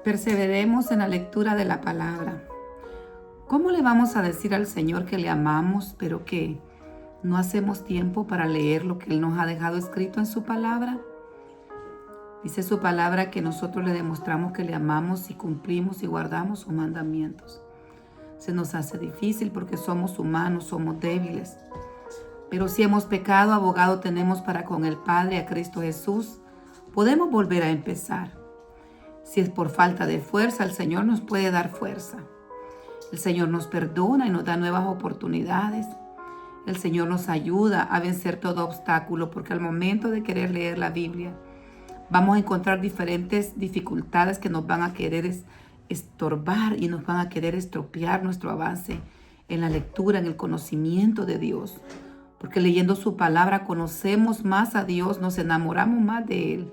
Perseveremos en la lectura de la palabra. ¿Cómo le vamos a decir al Señor que le amamos, pero que no hacemos tiempo para leer lo que Él nos ha dejado escrito en su palabra? Dice su palabra que nosotros le demostramos que le amamos si cumplimos y guardamos sus mandamientos. Se nos hace difícil porque somos humanos, somos débiles. Pero si hemos pecado, abogado tenemos para con el Padre, a Cristo Jesús. Podemos volver a empezar. Si es por falta de fuerza, el Señor nos puede dar fuerza. El Señor nos perdona y nos da nuevas oportunidades. El Señor nos ayuda a vencer todo obstáculo, porque al momento de querer leer la Biblia, vamos a encontrar diferentes dificultades que nos van a querer estorbar y nos van a querer estropear nuestro avance en la lectura, en el conocimiento de Dios. Porque leyendo su palabra conocemos más a Dios, nos enamoramos más de Él.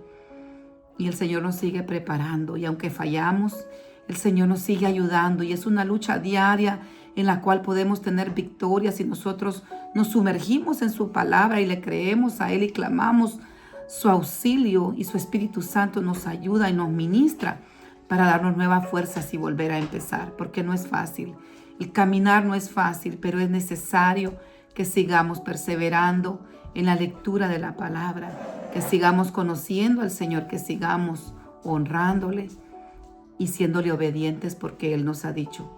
Y el Señor nos sigue preparando. Y aunque fallamos, el Señor nos sigue ayudando. Y es una lucha diaria en la cual podemos tener victoria si nosotros nos sumergimos en su palabra y le creemos a Él y clamamos su auxilio. Y su Espíritu Santo nos ayuda y nos ministra para darnos nuevas fuerzas y volver a empezar. Porque no es fácil. El caminar no es fácil, pero es necesario que sigamos perseverando en la lectura de la palabra, que sigamos conociendo al Señor, que sigamos honrándole y siéndole obedientes porque Él nos ha dicho.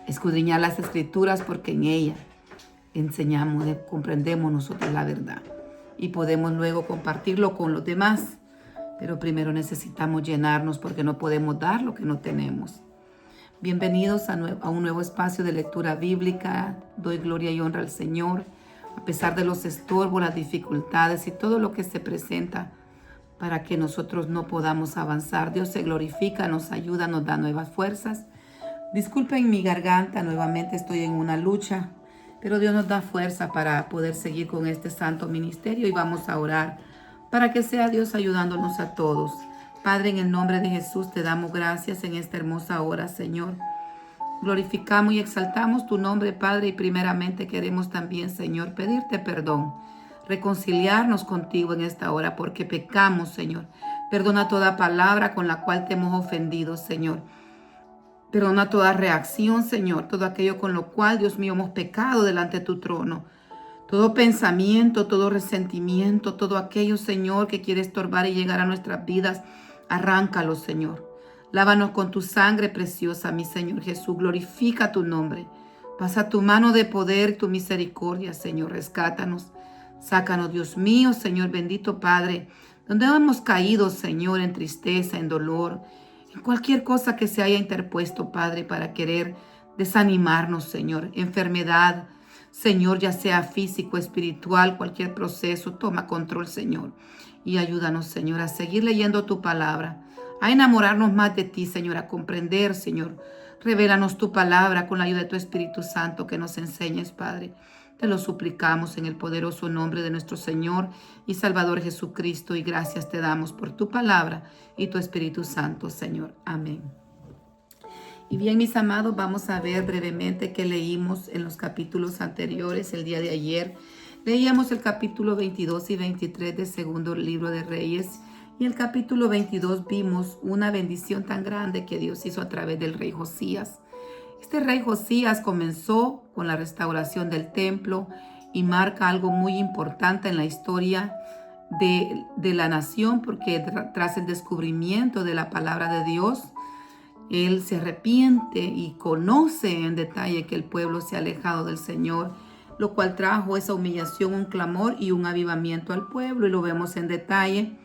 Escudriñar las Escrituras porque en ellas enseñamos, comprendemos nosotros la verdad y podemos luego compartirlo con los demás. Pero primero necesitamos llenarnos porque no podemos dar lo que no tenemos. Bienvenidos a un nuevo espacio de lectura bíblica. Doy gloria y honra al Señor. A pesar de los estorbos, las dificultades y todo lo que se presenta para que nosotros no podamos avanzar. Dios se glorifica, nos ayuda, nos da nuevas fuerzas. Disculpen mi garganta, nuevamente estoy en una lucha, pero Dios nos da fuerza para poder seguir con este santo ministerio y vamos a orar para que sea Dios ayudándonos a todos. Padre, en el nombre de Jesús te damos gracias en esta hermosa hora, Señor. Glorificamos y exaltamos tu nombre, Padre, y primeramente queremos también, Señor, pedirte perdón, reconciliarnos contigo en esta hora porque pecamos, Señor. Perdona toda palabra con la cual te hemos ofendido, Señor. Perdona toda reacción, Señor, todo aquello con lo cual, Dios mío, hemos pecado delante de tu trono. Todo pensamiento, todo resentimiento, todo aquello, Señor, que quiere estorbar y llegar a nuestras vidas, arráncalo, Señor. Lávanos con tu sangre preciosa, mi Señor Jesús. Glorifica tu nombre. Pasa tu mano de poder y tu misericordia, Señor. Rescátanos. Sácanos, Dios mío, Señor bendito Padre, donde hemos caído, Señor, en tristeza, en dolor, en cualquier cosa que se haya interpuesto, Padre, para querer desanimarnos, Señor. Enfermedad, Señor, ya sea físico, espiritual, cualquier proceso, toma control, Señor. Y ayúdanos, Señor, a seguir leyendo tu palabra, a enamorarnos más de ti, Señor, a comprender, Señor. Revélanos tu palabra con la ayuda de tu Espíritu Santo, que nos enseñes, Padre. Te lo suplicamos en el poderoso nombre de nuestro Señor y Salvador Jesucristo, y gracias te damos por tu palabra y tu Espíritu Santo, Señor. Amén. Y bien, mis amados, vamos a ver brevemente qué leímos en los capítulos anteriores. El día de ayer leíamos el capítulo 22 y 23 del segundo libro de Reyes. Y en el capítulo 22 vimos una bendición tan grande que Dios hizo a través del rey Josías. Este rey Josías comenzó con la restauración del templo y marca algo muy importante en la historia de la nación, porque tras el descubrimiento de la palabra de Dios, él se arrepiente y conoce en detalle que el pueblo se ha alejado del Señor, lo cual trajo esa humillación, un clamor y un avivamiento al pueblo. Y lo vemos en detalle,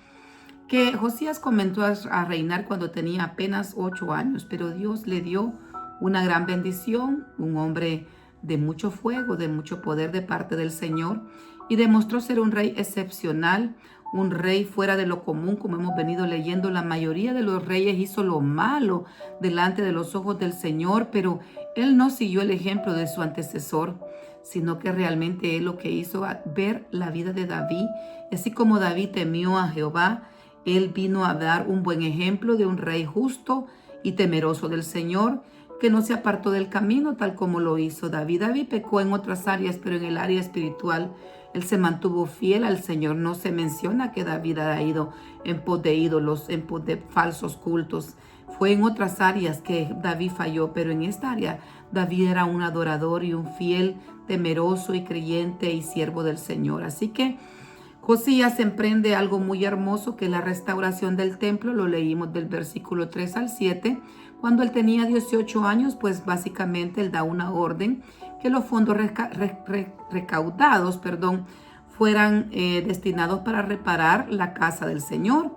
que Josías comenzó a reinar cuando tenía apenas 8 años, pero Dios le dio una gran bendición, un hombre de mucho fuego, de mucho poder de parte del Señor, y demostró ser un rey excepcional, un rey fuera de lo común. Como hemos venido leyendo, la mayoría de los reyes hizo lo malo delante de los ojos del Señor, pero él no siguió el ejemplo de su antecesor, sino que realmente él lo que hizo ver la vida de David. Así como David temió a Jehová, él vino a dar un buen ejemplo de un rey justo y temeroso del Señor, que no se apartó del camino tal como lo hizo David. David pecó en otras áreas, pero en el área espiritual él se mantuvo fiel al Señor. No se menciona que David haya ido en pos de ídolos, en pos de falsos cultos. Fue en otras áreas que David falló, pero en esta área David era un adorador y un fiel, temeroso y creyente y siervo del Señor. Así que Josías emprende algo muy hermoso, que es la restauración del templo. Lo leímos del versículo 3 al 7. Cuando él tenía 18 años, pues básicamente él da una orden que los fondos recaudados, fueran destinados para reparar la casa del Señor.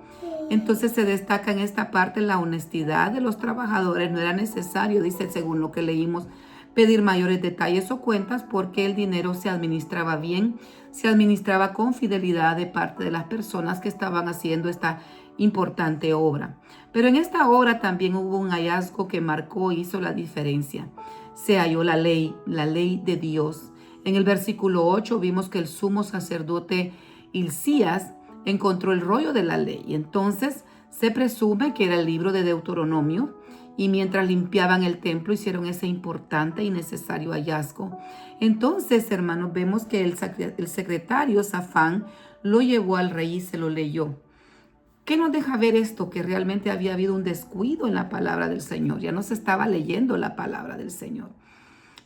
Entonces se destaca en esta parte la honestidad de los trabajadores. No era necesario, dice según lo que leímos, pedir mayores detalles o cuentas, porque el dinero se administraba bien, se administraba con fidelidad de parte de las personas que estaban haciendo esta importante obra. Pero en esta obra también hubo un hallazgo que marcó y hizo la diferencia. Se halló la ley de Dios. En el versículo 8 vimos que el sumo sacerdote Hilcías encontró el rollo de la ley. Y entonces se presume que era el libro de Deuteronomio, y mientras limpiaban el templo hicieron ese importante y necesario hallazgo. Entonces, hermanos, vemos que el secretario Safán lo llevó al rey y se lo leyó. ¿Qué nos deja ver esto? Que realmente había habido un descuido en la palabra del Señor. Ya no se estaba leyendo la palabra del Señor.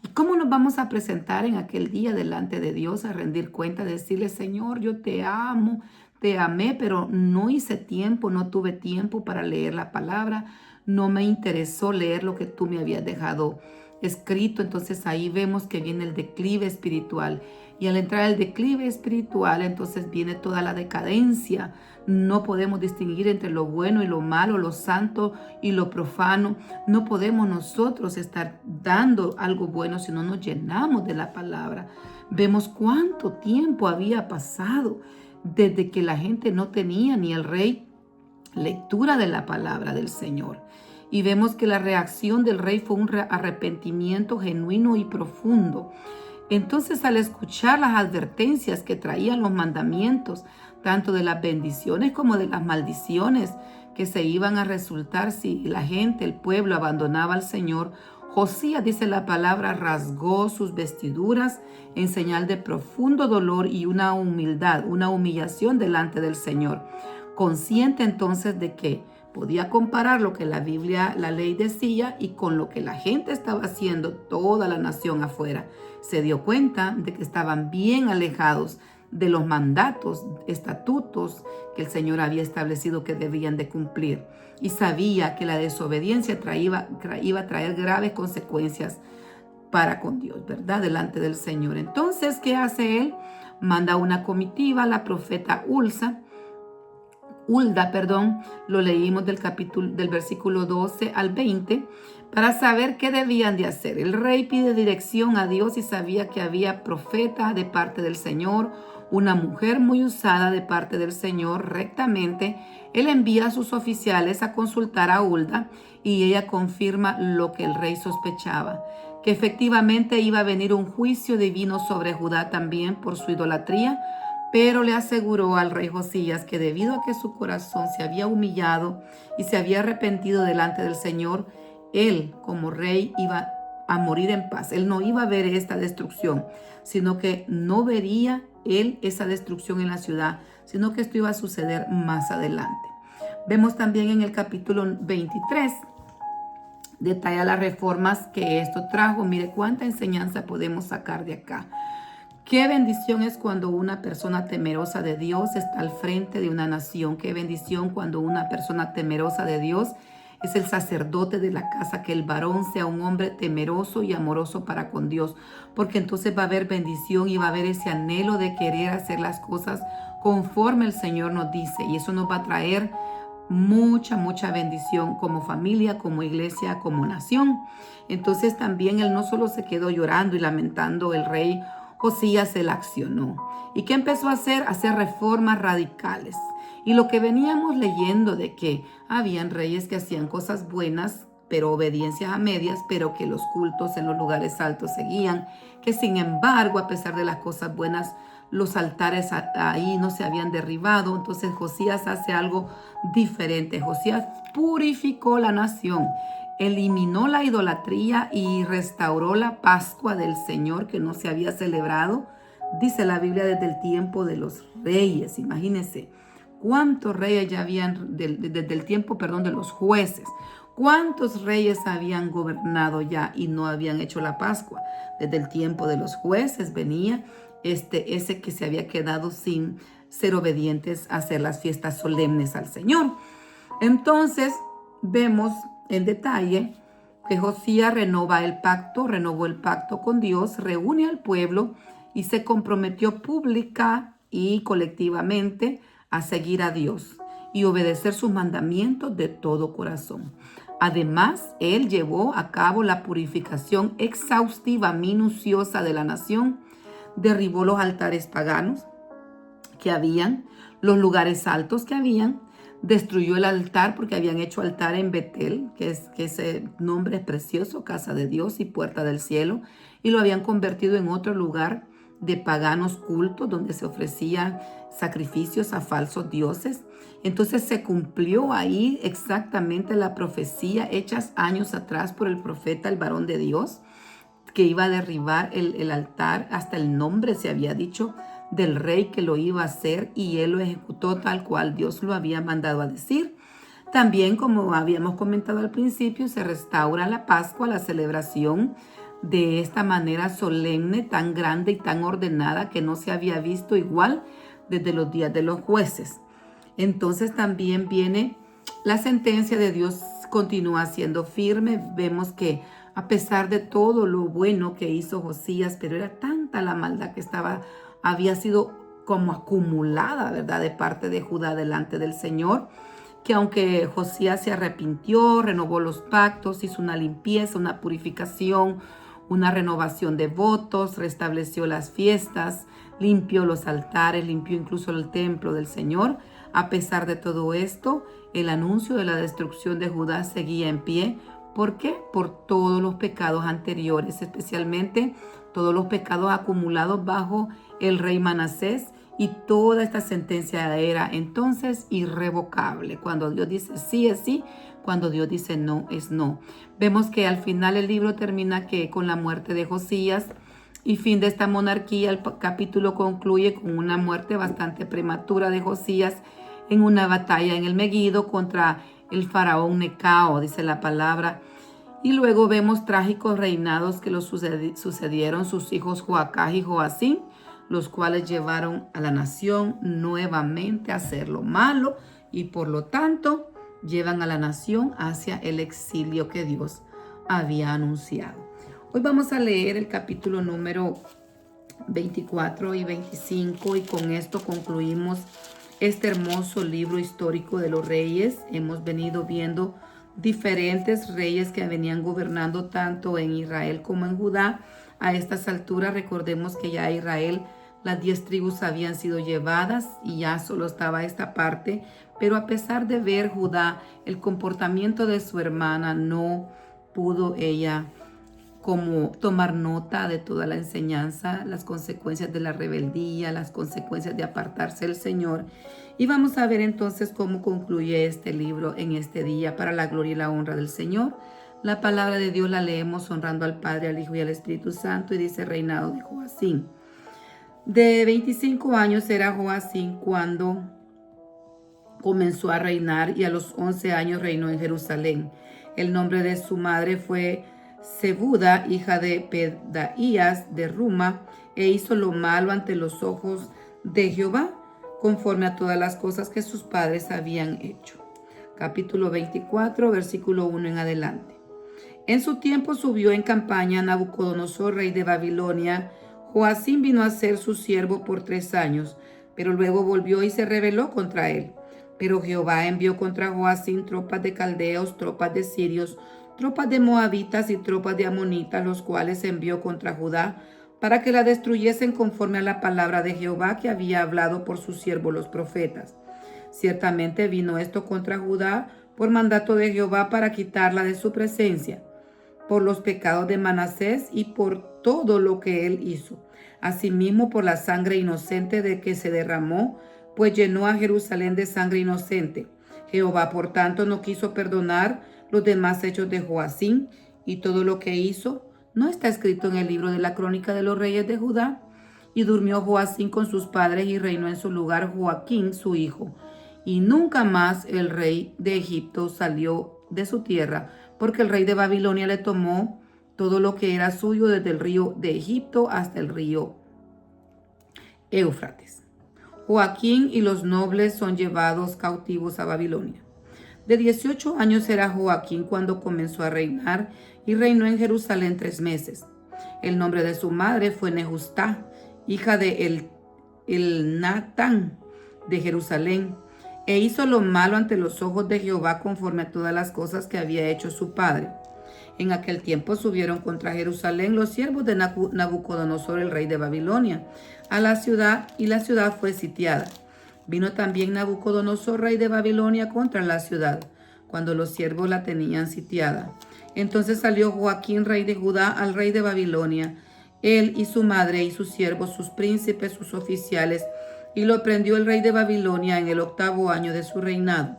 ¿Y cómo nos vamos a presentar en aquel día delante de Dios a rendir cuenta, decirle: Señor, yo te amo, te amé, pero no hice tiempo, no tuve tiempo para leer la palabra, no me interesó leer lo que tú me habías dejado escrito? Entonces ahí vemos que viene el declive espiritual. Y al entrar el declive espiritual, entonces viene toda la decadencia. No podemos distinguir entre lo bueno y lo malo, lo santo y lo profano. No podemos nosotros estar dando algo bueno si no nos llenamos de la palabra. Vemos cuánto tiempo había pasado desde que la gente no tenía, ni el rey, lectura de la palabra del Señor. Y vemos que la reacción del rey fue un arrepentimiento genuino y profundo. Entonces, al escuchar las advertencias que traían los mandamientos, tanto de las bendiciones como de las maldiciones que se iban a resultar si la gente, el pueblo, abandonaba al Señor, Josías, dice la palabra, rasgó sus vestiduras en señal de profundo dolor y una humildad, una humillación delante del Señor. Consciente entonces de que podía comparar lo que la Biblia, la ley decía, y con lo que la gente estaba haciendo, toda la nación afuera. Se dio cuenta de que estaban bien alejados de los mandatos, estatutos que el Señor había establecido que debían de cumplir. Y sabía que la desobediencia iba a traer graves consecuencias para con Dios, ¿verdad? Delante del Señor. Entonces, ¿qué hace él? Manda una comitiva, la profeta Hulda, lo leímos del versículo 12 al 20, para saber qué debían de hacer. El rey pide dirección a Dios y sabía que había profeta de parte del Señor, una mujer muy usada de parte del Señor rectamente. Él envía a sus oficiales a consultar a Hulda y ella confirma lo que el rey sospechaba, que efectivamente iba a venir un juicio divino sobre Judá también por su idolatría. Pero le aseguró al rey Josías que debido a que su corazón se había humillado y se había arrepentido delante del Señor, él como rey iba a morir en paz. Él no iba a ver esta destrucción, sino que no vería él esa destrucción en la ciudad, sino que esto iba a suceder más adelante. Vemos también en el capítulo 23, detalla las reformas que esto trajo. Mire cuánta enseñanza podemos sacar de acá. Qué bendición es cuando una persona temerosa de Dios está al frente de una nación. Qué bendición cuando una persona temerosa de Dios es el sacerdote de la casa, que el varón sea un hombre temeroso y amoroso para con Dios, porque entonces va a haber bendición y va a haber ese anhelo de querer hacer las cosas conforme el Señor nos dice, y eso nos va a traer mucha bendición como familia, como iglesia, como nación. Entonces también él no solo se quedó llorando y lamentando, el rey Josías, él accionó. ¿Y qué empezó a hacer? Hacer reformas radicales. Y lo que veníamos leyendo de que habían reyes que hacían cosas buenas, pero obediencias a medias, pero que los cultos en los lugares altos seguían, que sin embargo, a pesar de las cosas buenas, los altares ahí no se habían derribado. Entonces Josías hace algo diferente. Josías purificó la nación, eliminó la idolatría y restauró la Pascua del Señor que no se había celebrado, dice la Biblia, desde el tiempo de los reyes. Imagínense cuántos reyes ya habían, desde el tiempo, de los jueces. ¿Cuántos reyes habían gobernado ya y no habían hecho la Pascua? Desde el tiempo de los jueces venía ese que se había quedado sin ser obedientes a hacer las fiestas solemnes al Señor. Entonces vemos en detalle que Josías renovó el pacto con Dios, reúne al pueblo y se comprometió pública y colectivamente a seguir a Dios y obedecer sus mandamientos de todo corazón. Además, él llevó a cabo la purificación exhaustiva, minuciosa de la nación, derribó los altares paganos que habían, los lugares altos que habían, destruyó el altar porque habían hecho altar en Betel, que ese nombre es precioso, casa de Dios y puerta del cielo, y lo habían convertido en otro lugar de paganos cultos donde se ofrecían sacrificios a falsos dioses. Entonces se cumplió ahí exactamente la profecía hecha años atrás por el profeta, el varón de Dios, que iba a derribar el altar. Hasta el nombre se había dicho del rey que lo iba a hacer, y él lo ejecutó tal cual Dios lo había mandado a decir. También, como habíamos comentado al principio, se restaura la Pascua, la celebración de esta manera solemne, tan grande y tan ordenada que no se había visto igual desde los días de los jueces. Entonces también viene la sentencia de Dios, continúa siendo firme. Vemos que a pesar de todo lo bueno que hizo Josías, pero era tanta la maldad que había sido como acumulada, ¿verdad?, de parte de Judá delante del Señor, que aunque Josías se arrepintió, renovó los pactos, hizo una limpieza, una purificación, una renovación de votos, restableció las fiestas, limpió los altares, limpió incluso el templo del Señor. A pesar de todo esto, el anuncio de la destrucción de Judá seguía en pie. ¿Por qué? Por todos los pecados anteriores, especialmente todos los pecados acumulados bajo el rey Manasés, y toda esta sentencia era entonces irrevocable. Cuando Dios dice sí es sí, cuando Dios dice no es no. Vemos que al final el libro termina con la muerte de Josías y fin de esta monarquía. El capítulo concluye con una muerte bastante prematura de Josías en una batalla en el Megido contra el faraón Necao, dice la palabra. Y luego vemos trágicos reinados que los sucedieron sus hijos Joacás y Joacim, los cuales llevaron a la nación nuevamente a hacer lo malo y por lo tanto llevan a la nación hacia el exilio que Dios había anunciado. Hoy vamos a leer el capítulo número 24 y 25 y con esto concluimos este hermoso libro histórico de los reyes. Hemos venido viendo diferentes reyes que venían gobernando tanto en Israel como en Judá. A estas alturas recordemos que ya Israel, las 10 tribus habían sido llevadas y ya solo estaba esta parte, pero a pesar de ver Judá el comportamiento de su hermana, no pudo ella como tomar nota de toda la enseñanza, las consecuencias de la rebeldía, las consecuencias de apartarse del Señor. Y vamos a ver entonces cómo concluye este libro en este día para la gloria y la honra del Señor. La palabra de Dios la leemos honrando al Padre, al Hijo y al Espíritu Santo, y dice: reinado de Joacim. De 25 años era Joacim cuando comenzó a reinar, y a los 11 años reinó en Jerusalén. El nombre de su madre fue Zebuda, hija de Pedaías de Ruma, e hizo lo malo ante los ojos de Jehová, conforme a todas las cosas que sus padres habían hecho. Capítulo 24, versículo 1 en adelante. En su tiempo subió en campaña Nabucodonosor, rey de Babilonia. Joacim vino a ser su siervo por 3 años, pero luego volvió y se rebeló contra él. Pero Jehová envió contra Joacim tropas de caldeos, tropas de sirios, tropas de moabitas y tropas de amonitas, los cuales envió contra Judá para que la destruyesen conforme a la palabra de Jehová que había hablado por sus siervos los profetas. Ciertamente vino esto contra Judá por mandato de Jehová para quitarla de su presencia, por los pecados de Manasés y por todo lo que él hizo. Asimismo por la sangre inocente de que se derramó, pues llenó a Jerusalén de sangre inocente. Jehová, por tanto, no quiso perdonar los demás hechos de Joacim, y todo lo que hizo no está escrito en el libro de la crónica de los reyes de Judá. Y durmió Joacim con sus padres y reinó en su lugar Joaquín su hijo. Y nunca más el rey de Egipto salió de su tierra, porque el rey de Babilonia le tomó todo lo que era suyo desde el río de Egipto hasta el río Éufrates. Joaquín y los nobles son llevados cautivos a Babilonia. De 18 años era Joaquín cuando comenzó a reinar y reinó en Jerusalén 3 meses. El nombre de su madre fue Nehustá, hija de Elnatán de Jerusalén, e hizo lo malo ante los ojos de Jehová conforme a todas las cosas que había hecho su padre. En aquel tiempo subieron contra Jerusalén los siervos de Nabucodonosor, el rey de Babilonia, a la ciudad, y la ciudad fue sitiada. Vino también Nabucodonosor, rey de Babilonia, contra la ciudad, cuando los siervos la tenían sitiada. Entonces salió Joaquín, rey de Judá, al rey de Babilonia, él y su madre y sus siervos, sus príncipes, sus oficiales, y lo prendió el rey de Babilonia en el 8º año de su reinado.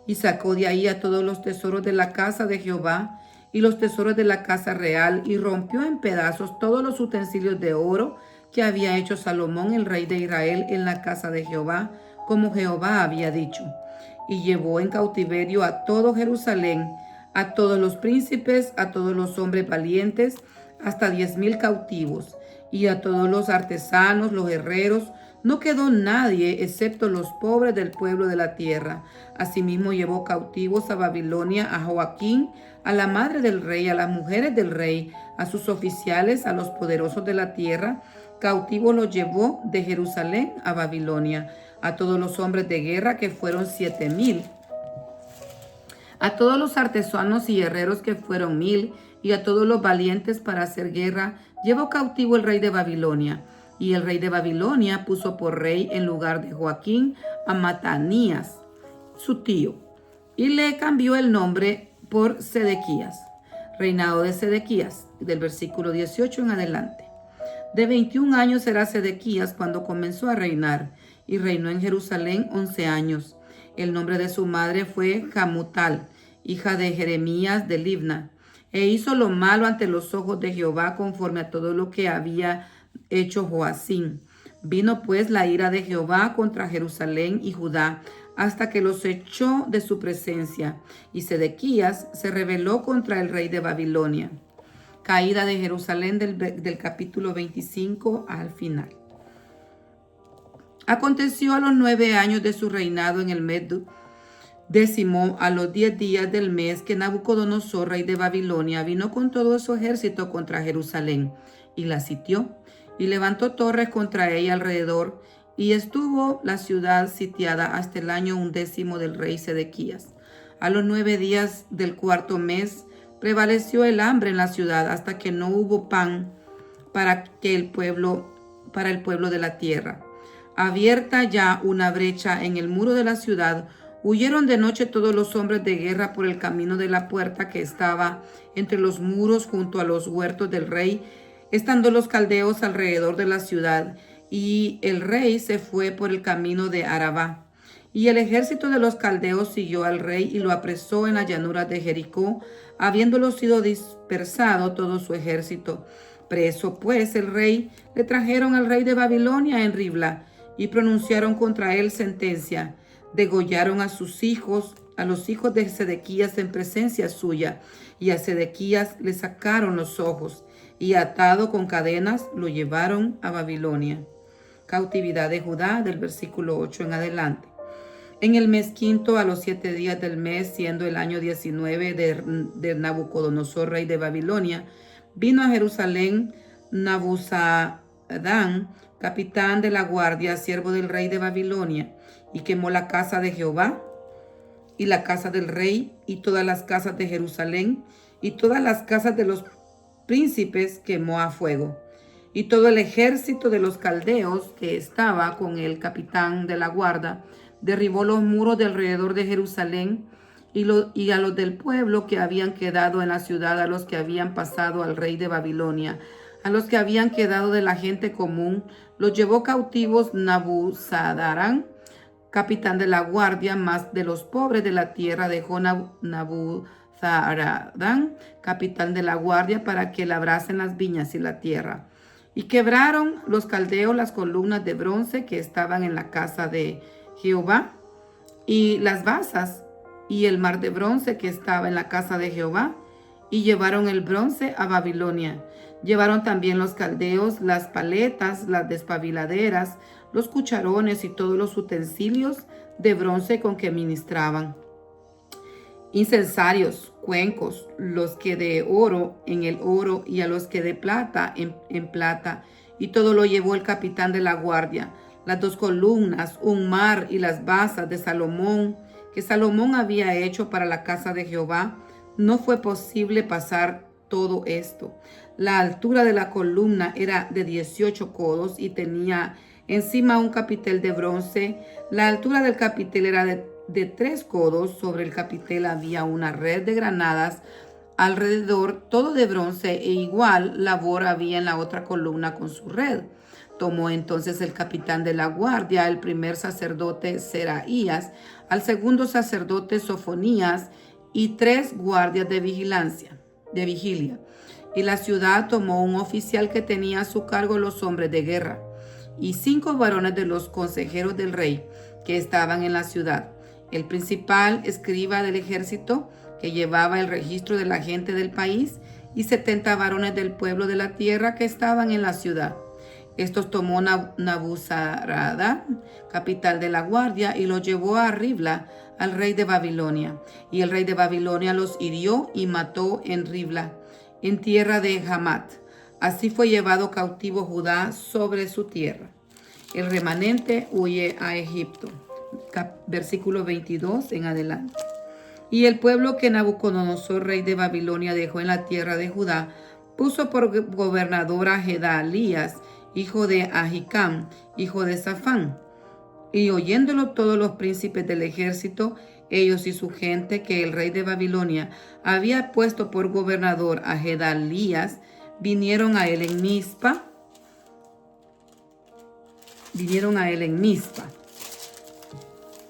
Y sacó de ahí a todos los tesoros de la casa de Jehová y los tesoros de la casa real, y rompió en pedazos todos los utensilios de oro que había hecho Salomón, el rey de Israel, en la casa de Jehová, como Jehová había dicho. Y llevó en cautiverio a todo Jerusalén, a todos los príncipes, a todos los hombres valientes, hasta 10,000 cautivos, y a todos los artesanos, los herreros. No quedó nadie excepto los pobres del pueblo de la tierra. Asimismo llevó cautivos a Babilonia a Joaquín, a la madre del rey, a las mujeres del rey, a sus oficiales, a los poderosos de la tierra. Cautivos los llevó de Jerusalén a Babilonia, a todos los hombres de guerra, que fueron 7,000, a todos los artesanos y herreros, que fueron 1,000, y a todos los valientes para hacer guerra llevó cautivo el rey de Babilonia. Y el rey de Babilonia puso por rey en lugar de Joaquín a Matanías, su tío, y le cambió el nombre por Sedequías. Reinado de Sedequías, del versículo 18 en adelante. De 21 años era Sedequías cuando comenzó a reinar, y reinó en Jerusalén 11 años. El nombre de su madre fue Hamutal, hija de Jeremías de Libna, e hizo lo malo ante los ojos de Jehová conforme a todo lo que había hecho Joacim. Vino pues la ira de Jehová contra Jerusalén y Judá, hasta que los echó de su presencia, y Sedequías se rebeló contra el rey de Babilonia. Caída de Jerusalén del capítulo 25 al final. Aconteció a los 9 años de su reinado, en el mes 10º, a los 10 días del mes, que Nabucodonosor, rey de Babilonia, vino con todo su ejército contra Jerusalén, y la sitió, y levantó torres contra ella alrededor, y estuvo la ciudad sitiada hasta el año 11 del rey Sedequías. A los 9 días del 4º mes prevaleció el hambre en la ciudad, hasta que no hubo pan para el pueblo de la tierra. Abierta ya una brecha en el muro de la ciudad, huyeron de noche todos los hombres de guerra por el camino de la puerta que estaba entre los muros junto a los huertos del rey, estando los caldeos alrededor de la ciudad, y el rey se fue por el camino de Arabá. Y el ejército de los caldeos siguió al rey y lo apresó en la llanura de Jericó, habiéndolo sido dispersado todo su ejército. Preso pues el rey, le trajeron al rey de Babilonia en Ribla, y pronunciaron contra él sentencia. Degollaron a sus hijos, a los hijos de Sedequías en presencia suya, y a Sedequías le sacaron los ojos, y atado con cadenas lo llevaron a Babilonia. Cautividad de Judá, del versículo 8 en adelante. En el mes 5, a los 7 días del mes, siendo el año 19 de Nabucodonosor, rey de Babilonia, vino a Jerusalén Nabuzaradán, capitán de la guardia, siervo del rey de Babilonia, y quemó la casa de Jehová y la casa del rey y todas las casas de Jerusalén y todas las casas de los príncipes quemó a fuego. Y todo el ejército de los caldeos que estaba con el capitán de la guardia derribó los muros de alrededor de Jerusalén, y a los del pueblo que habían quedado en la ciudad, a los que habían pasado al rey de Babilonia, a los que habían quedado de la gente común, los llevó cautivos Nabuzaradán, capitán de la guardia, mas de los pobres de la tierra dejó Nabuzaradán, capitán de la guardia, para que labrasen las viñas y la tierra. Y quebraron los caldeos las columnas de bronce que estaban en la casa de Jehová, y las basas, y el mar de bronce que estaba en la casa de Jehová, y llevaron el bronce a Babilonia. Llevaron también los caldeos las paletas, las despabiladeras, los cucharones y todos los utensilios de bronce con que ministraban. Incensarios, cuencos, los que de oro en el oro y a los que de plata en plata. Y todo lo llevó el capitán de la guardia. Las 2 columnas, un mar y las basas de Salomón, que Salomón había hecho para la casa de Jehová. No fue posible pasar todo esto. La altura de la columna era de 18 codos y tenía encima un capitel de bronce. La altura del capitel era de 3 codos. Sobre el capitel había una red de granadas alrededor, todo de bronce, e igual labor había en la otra columna con su red. Tomó entonces el capitán de la guardia, el primer sacerdote Seraías, al segundo sacerdote Sofonías y 3 guardias de vigilia. Y la ciudad tomó un oficial que tenía a su cargo los hombres de guerra, y 5 varones de los consejeros del rey que estaban en la ciudad. El principal escriba del ejército, que llevaba el registro de la gente del país, y 70 varones del pueblo de la tierra que estaban en la ciudad. Estos tomó Nabuzaradán, capital de la guardia, y los llevó a Ribla, al rey de Babilonia. Y el rey de Babilonia los hirió y mató en Ribla, en tierra de Hamat. Así fue llevado cautivo Judá sobre su tierra. El remanente huye a Egipto. Versículo 22 en adelante. Y el pueblo que Nabucodonosor, rey de Babilonia, dejó en la tierra de Judá, puso por gobernador a Gedalías, hijo de Ahicam, hijo de Safán. Y oyéndolo todos los príncipes del ejército, ellos y su gente, que el rey de Babilonia había puesto por gobernador a Gedalías, vinieron a él en Mizpa.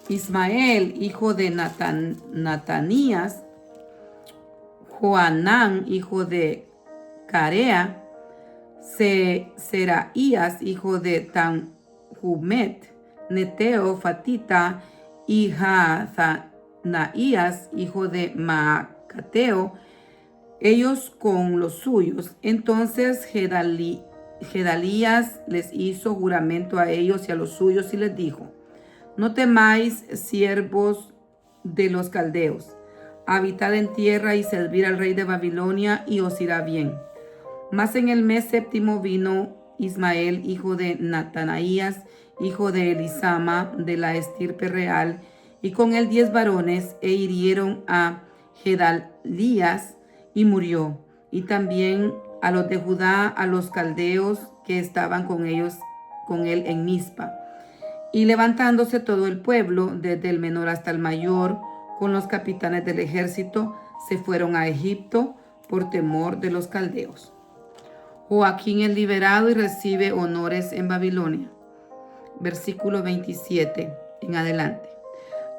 Ismael, hijo de Natanías, Joanán, hijo de Carea, Seraías, hijo de Tanhumet, Neteo, Fatita, y Jaazanaías, hijo de Maacateo, ellos con los suyos. Entonces Gedalías les hizo juramento a ellos y a los suyos y les dijo: no temáis, siervos de los caldeos, habitad en tierra y servir al rey de Babilonia, y os irá bien. Mas en el mes 7 vino Ismael, hijo de Natanaías, hijo de Elisama, de la estirpe real, y con él 10 varones, e hirieron a Gedalías, y murió. Y también a los de Judá, a los caldeos que estaban con él en Mizpa. Y levantándose todo el pueblo, desde el menor hasta el mayor, con los capitanes del ejército, se fueron a Egipto por temor de los caldeos. Joaquín es liberado y recibe honores en Babilonia. Versículo 27 en adelante.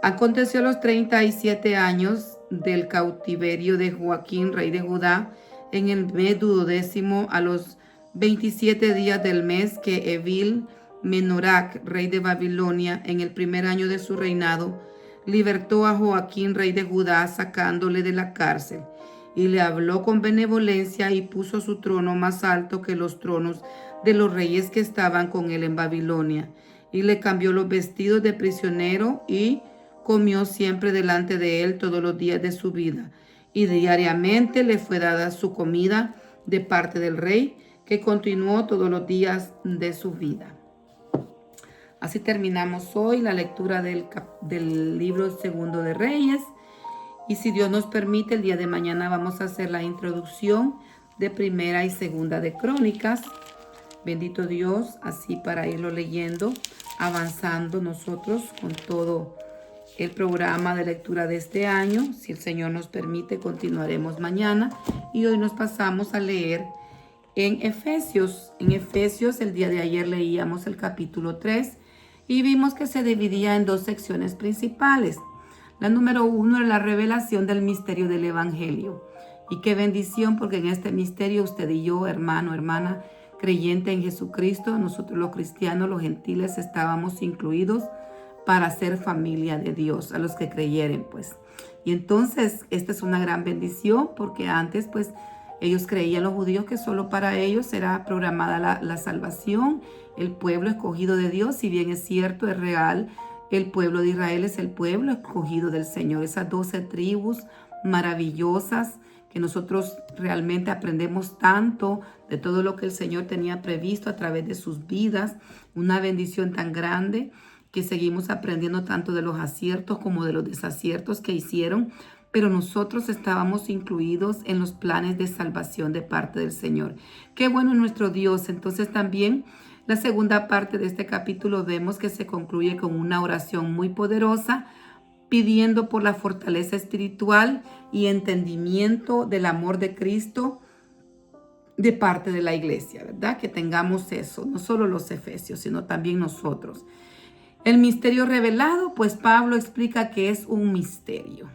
Aconteció a los 37 años del cautiverio de Joaquín, rey de Judá, en el mes 12, a los 27 días del mes, que Evil Menorac, rey de Babilonia, en el primer año de su reinado, libertó a Joaquín, rey de Judá, sacándole de la cárcel, y le habló con benevolencia y puso su trono más alto que los tronos de los reyes que estaban con él en Babilonia, y le cambió los vestidos de prisionero y comió siempre delante de él todos los días de su vida, y diariamente le fue dada su comida de parte del rey, que continuó todos los días de su vida. Así terminamos hoy la lectura del libro segundo de Reyes. Y si Dios nos permite, el día de mañana vamos a hacer la introducción de primera y segunda de Crónicas. Bendito Dios, así para irlo leyendo, avanzando nosotros con todo el programa de lectura de este año. Si el Señor nos permite, continuaremos mañana. Y hoy nos pasamos a leer en Efesios. En Efesios, el día de ayer leíamos el capítulo 3 y vimos que se dividía en 2 secciones principales. La número 1 era la revelación del misterio del Evangelio. Y qué bendición, porque en este misterio usted y yo, hermano, hermana, creyente en Jesucristo, nosotros los cristianos, los gentiles, estábamos incluidos para ser familia de Dios, a los que creyeren, pues. Y entonces, esta es una gran bendición, porque antes, pues, ellos creían, los judíos, que solo para ellos era programada la salvación, el pueblo escogido de Dios. Si bien es cierto, es real, el pueblo de Israel es el pueblo escogido del Señor. Esas 12 tribus maravillosas que nosotros realmente aprendemos tanto de todo lo que el Señor tenía previsto a través de sus vidas. Una bendición tan grande que seguimos aprendiendo tanto de los aciertos como de los desaciertos que hicieron, pero nosotros estábamos incluidos en los planes de salvación de parte del Señor. Qué bueno es nuestro Dios. Entonces también la segunda parte de este capítulo vemos que se concluye con una oración muy poderosa, pidiendo por la fortaleza espiritual y entendimiento del amor de Cristo de parte de la iglesia, ¿verdad? Que tengamos eso, no solo los efesios, sino también nosotros. El misterio revelado, pues Pablo explica que es un misterio.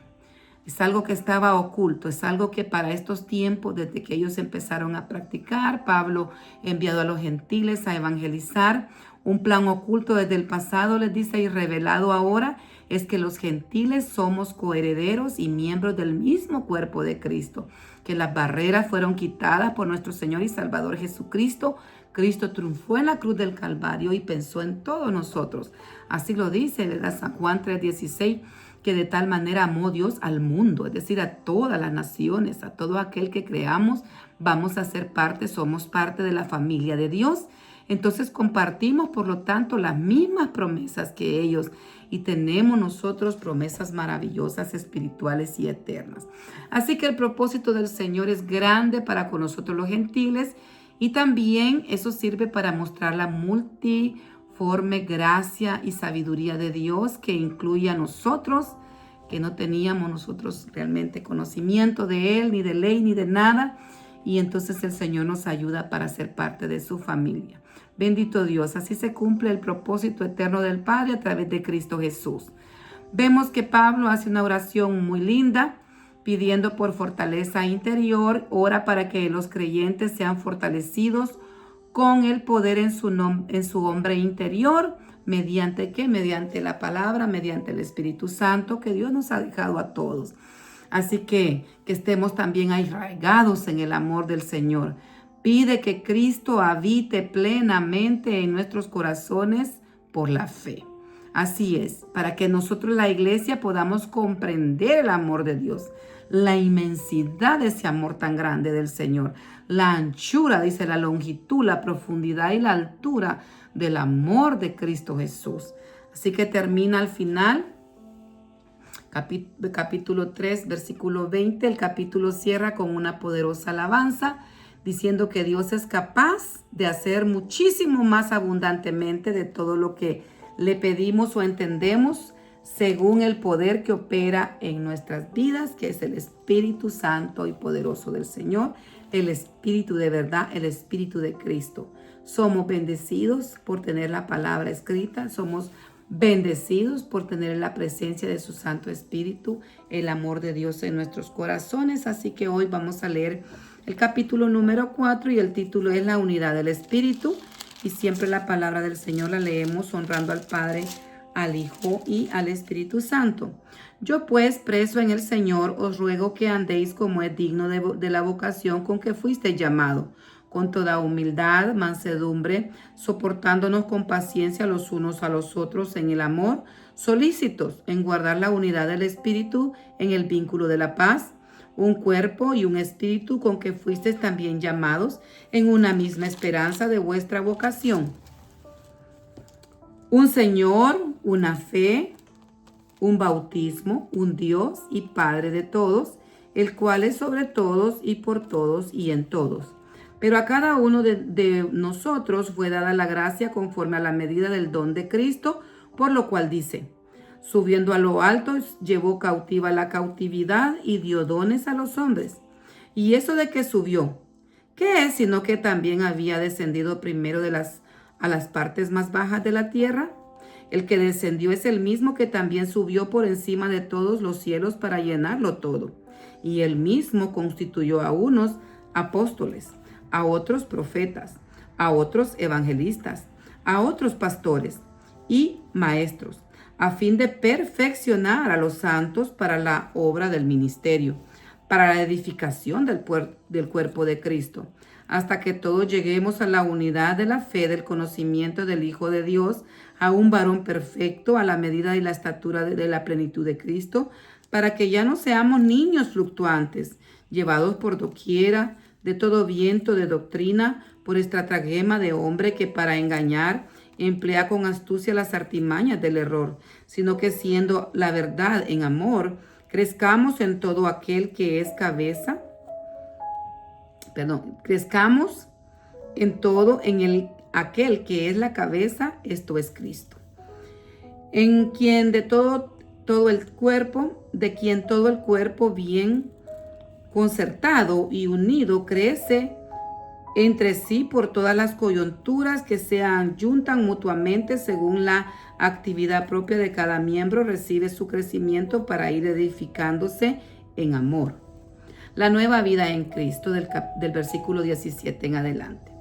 Es algo que estaba oculto, es algo que para estos tiempos, desde que ellos empezaron a practicar, Pablo enviado a los gentiles a evangelizar, un plan oculto desde el pasado, les dice, y revelado ahora, es que los gentiles somos coherederos y miembros del mismo cuerpo de Cristo, que las barreras fueron quitadas por nuestro Señor y Salvador Jesucristo. Cristo triunfó en la cruz del Calvario y pensó en todos nosotros. Así lo dice, ¿verdad? San Juan 3:16, que de tal manera amó Dios al mundo, es decir, a todas las naciones, a todo aquel que creamos, vamos a ser parte, somos parte de la familia de Dios. Entonces compartimos, por lo tanto, las mismas promesas que ellos, y tenemos nosotros promesas maravillosas, espirituales y eternas. Así que el propósito del Señor es grande para con nosotros los gentiles, y también eso sirve para mostrar la multiforme gracia y sabiduría de Dios, que incluye a nosotros, que no teníamos nosotros realmente conocimiento de Él, ni de ley, ni de nada. Y entonces el Señor nos ayuda para ser parte de su familia. Bendito Dios, así se cumple el propósito eterno del Padre a través de Cristo Jesús. Vemos que Pablo hace una oración muy linda, pidiendo por fortaleza interior, ora para que los creyentes sean fortalecidos con el poder en su hombre interior. ¿Mediante qué? Mediante la palabra, mediante el Espíritu Santo que Dios nos ha dejado a todos. Así que estemos también arraigados en el amor del Señor. Pide que Cristo habite plenamente en nuestros corazones por la fe. Así es, para que nosotros, la iglesia, podamos comprender el amor de Dios, la inmensidad de ese amor tan grande del Señor, la anchura, dice, la longitud, la profundidad y la altura del amor de Cristo Jesús. Así que termina al final, capítulo 3, versículo 20, el capítulo cierra con una poderosa alabanza, diciendo que Dios es capaz de hacer muchísimo más abundantemente de todo lo que le pedimos o entendemos, según el poder que opera en nuestras vidas, que es el Espíritu Santo y poderoso del Señor, el Espíritu de verdad, el Espíritu de Cristo. Somos bendecidos por tener la palabra escrita, somos bendecidos por tener la presencia de su Santo Espíritu, el amor de Dios en nuestros corazones. Así que hoy vamos a leer el capítulo número 4 y el título es La unidad del Espíritu. Y siempre la palabra del Señor la leemos honrando al Padre, al Hijo y al Espíritu Santo. Yo pues, preso en el Señor, os ruego que andéis como es digno de la vocación con que fuisteis llamado, con toda humildad, mansedumbre, soportándonos con paciencia los unos a los otros en el amor, solícitos en guardar la unidad del Espíritu en el vínculo de la paz, un cuerpo y un espíritu con que fuisteis también llamados en una misma esperanza de vuestra vocación. Un Señor, una fe, un bautismo, un Dios y Padre de todos, el cual es sobre todos y por todos y en todos. Pero a cada uno de nosotros fue dada la gracia conforme a la medida del don de Cristo, por lo cual dice: subiendo a lo alto, llevó cautiva la cautividad y dio dones a los hombres. ¿Y eso de que subió? ¿Qué es sino que también había descendido primero a las partes más bajas de la tierra? El que descendió es el mismo que también subió por encima de todos los cielos para llenarlo todo. Y él mismo constituyó a unos apóstoles, a otros profetas, a otros evangelistas, a otros pastores y maestros, a fin de perfeccionar a los santos para la obra del ministerio, para la edificación del cuerpo de Cristo, hasta que todos lleguemos a la unidad de la fe, del conocimiento del Hijo de Dios, a un varón perfecto, a la medida y la estatura de la plenitud de Cristo, para que ya no seamos niños fluctuantes, llevados por doquiera de todo viento de doctrina, por estratagema de hombre que para engañar emplea con astucia las artimañas del error, sino que siendo la verdad en amor, crezcamos en todo aquel que es cabeza, crezcamos en todo aquel que es la cabeza, esto es Cristo, en quien de quien todo el cuerpo bien concertado y unido crece entre sí por todas las coyunturas que se ayuntan mutuamente según la actividad propia de cada miembro, recibe su crecimiento para ir edificándose en amor. La nueva vida en Cristo del versículo 17 en adelante.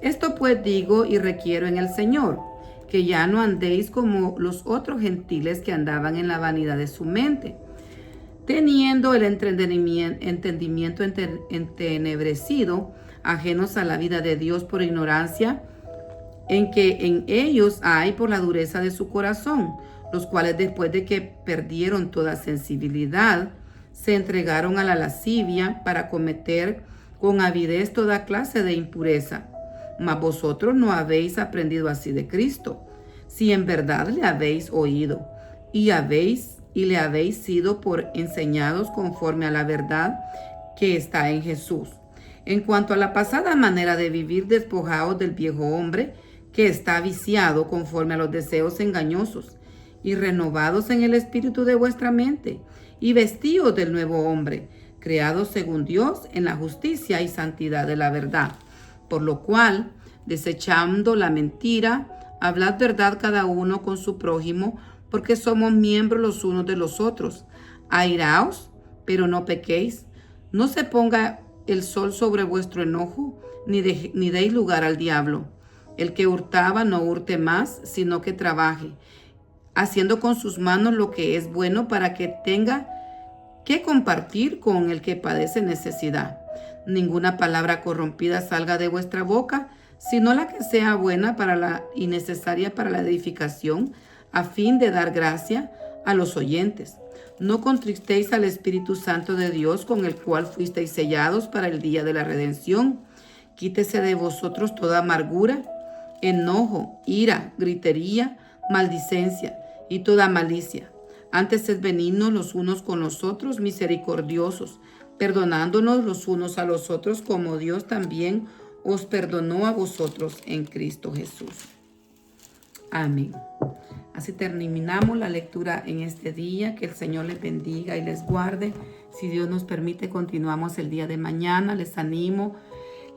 Esto pues digo y requiero en el Señor, que ya no andéis como los otros gentiles que andaban en la vanidad de su mente, teniendo el entendimiento entenebrecido, ajenos a la vida de Dios por ignorancia, en que en ellos hay por la dureza de su corazón, los cuales después de que perdieron toda sensibilidad, se entregaron a la lascivia para cometer con avidez toda clase de impureza. Mas vosotros no habéis aprendido así de Cristo, si en verdad le habéis oído y le habéis sido por enseñados conforme a la verdad que está en Jesús. En cuanto a la pasada manera de vivir, despojaos del viejo hombre que está viciado conforme a los deseos engañosos, y renovados en el espíritu de vuestra mente, y vestíos del nuevo hombre, creado según Dios en la justicia y santidad de la verdad. Por lo cual, desechando la mentira, hablad verdad cada uno con su prójimo, porque somos miembros los unos de los otros. Airaos, pero no pequéis. No se ponga el sol sobre vuestro enojo, ni deis lugar al diablo. El que hurtaba no hurte más, sino que trabaje, haciendo con sus manos lo que es bueno, para que tenga que compartir con el que padece necesidad. Ninguna palabra corrompida salga de vuestra boca, sino la que sea buena y necesaria para la edificación, a fin de dar gracia a los oyentes. No contristéis al Espíritu Santo de Dios, con el cual fuisteis sellados para el día de la redención. Quítese de vosotros toda amargura, enojo, ira, gritería, maldicencia y toda malicia. Antes sed benignos los unos con los otros, misericordiosos, perdonándonos los unos a los otros, como Dios también os perdonó a vosotros en Cristo Jesús. Amén. Así terminamos la lectura en este día. Que el Señor les bendiga y les guarde. Si Dios nos permite, continuamos el día de mañana. Les animo,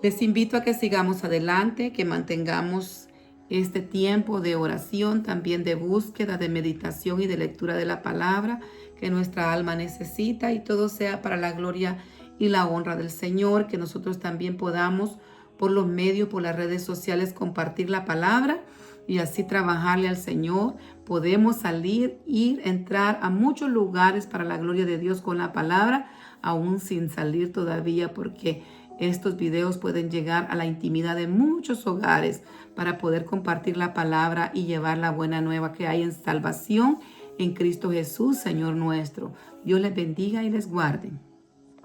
les invito a que sigamos adelante, que mantengamos este tiempo de oración, también de búsqueda, de meditación y de lectura de la palabra que nuestra alma necesita, y todo sea para la gloria y la honra del Señor, que nosotros también podamos por los medios, por las redes sociales, compartir la palabra y así trabajarle al Señor. Podemos salir, ir, entrar a muchos lugares para la gloria de Dios con la palabra, aún sin salir todavía, porque estos videos pueden llegar a la intimidad de muchos hogares para poder compartir la palabra y llevar la buena nueva que hay en salvación en Cristo Jesús, Señor nuestro. Dios les bendiga y les guarde.